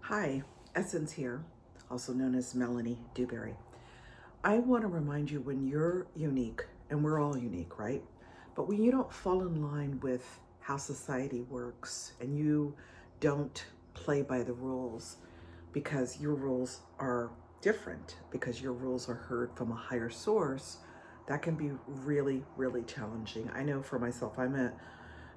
Hi, Essence here, also known as Melanie Dewberry. I want to remind you when you're unique, and we're all unique, right? But when you don't fall in line with how society works and you don't play by the rules because your rules are different, because your rules are heard from a higher source, that can be really, really challenging. I know for myself, I'm a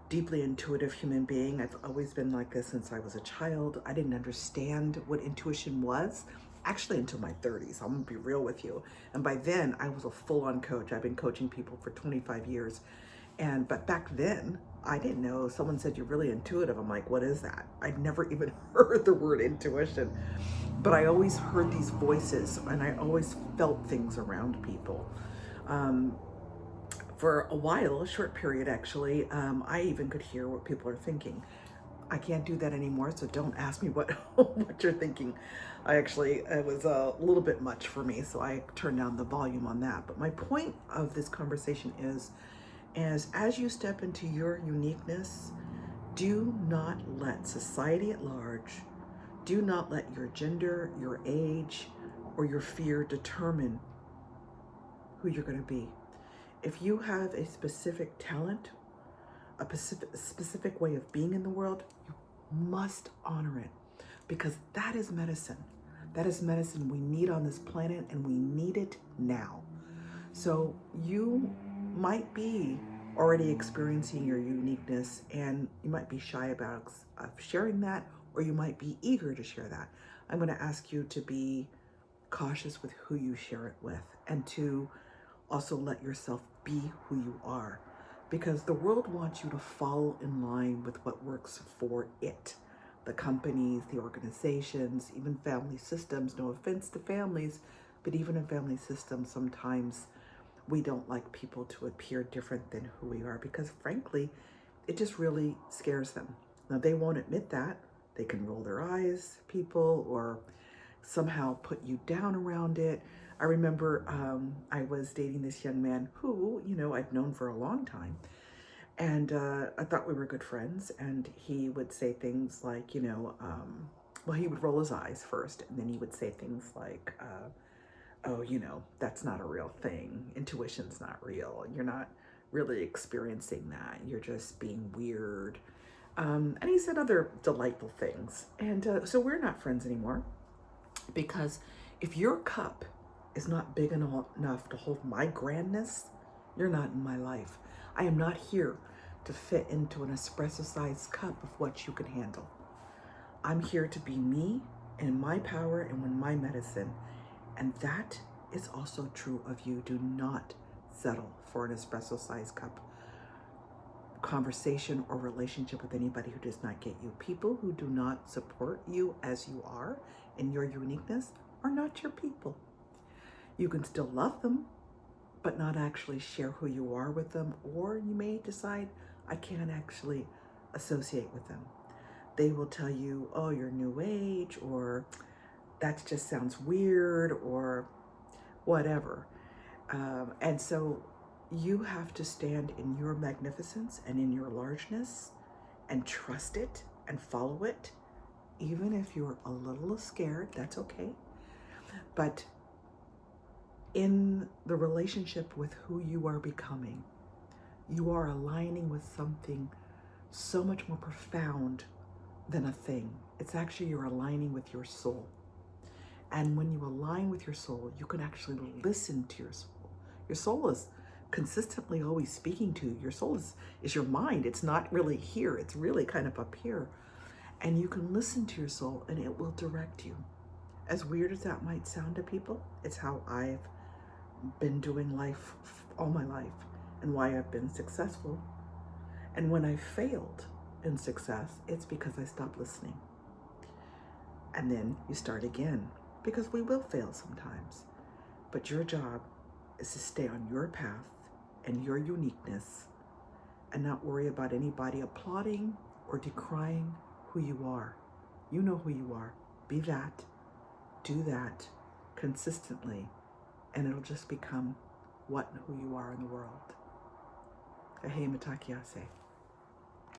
deeply intuitive human being. I've always been like this since I was a child. I didn't understand what intuition was, actually, until my 30s. I'm gonna be real with you. And by then, I was a full-on coach. I've been coaching people for 25 years. But back then, I didn't know. Someone said, "You're really intuitive." I'm like, "What is that?" I'd never even heard the word intuition. But I always heard these voices and I always felt things around people. Um, for a while, a short period actually, I even could hear what people are thinking. I can't do that anymore, so don't ask me what what you're thinking. It was a little bit much for me, so I turned down the volume on that. But my point of this conversation is, as you step into your uniqueness, do not let society at large, do not let your gender, your age, or your fear determine who you're going to be. If you have a specific talent, specific way of being in the world, you must honor it because that is medicine. That is medicine we need on this planet and we need it now. So you might be already experiencing your uniqueness and you might be shy about sharing that, or you might be eager to share that. I'm going to ask you to be cautious with who you share it with and to also let yourself be who you are, because the world wants you to fall in line with what works for it. The companies, the organizations, even family systems. No offense to families, but even in family systems, sometimes we don't like people to appear different than who we are because, frankly, it just really scares them. Now, they won't admit that. They can roll their eyes, people, or somehow put you down around it. I remember I was dating this young man who, I'd known for a long time. And I thought we were good friends. And he would say things like, well, he would roll his eyes first. And then he would say things like, oh, that's not a real thing. Intuition's not real. You're not really experiencing that. You're just being weird. And he said other delightful things. And so we're not friends anymore. Because if your cup is not big enough to hold my grandness, you're not in my life. I am not here to fit into an espresso-sized cup of what you can handle. I'm here to be me and my power and with my medicine. And that is also true of you. Do not settle for an espresso-sized cup conversation or relationship with anybody who does not get you. People who do not support you as you are in your uniqueness are not your people. You can still love them, but not actually share who you are with them, or you may decide, I can't actually associate with them. They will tell you, oh, you're new age, or that just sounds weird, or whatever. And so you have to stand in your magnificence and in your largeness and trust it and follow it. Even if you're a little scared, that's okay. But in the relationship with who you are becoming, you are aligning with something so much more profound than a thing. It's actually you're aligning with your soul. And when you align with your soul, you can actually listen to your soul. Your soul is consistently always speaking to you. Your soul is your mind. It's not really here. It's really kind of up here. And you can listen to your soul and it will direct you. As weird as that might sound to people, it's how I've been doing life all my life and why I've been successful. And when I failed in success, it's because I stopped listening. And then you start again, because we will fail sometimes. But your job is to stay on your path and your uniqueness and not worry about anybody applauding or decrying who you are. You know who you are. Be that. Do that consistently, and it'll just become who you are in the world. Ehe matakiase.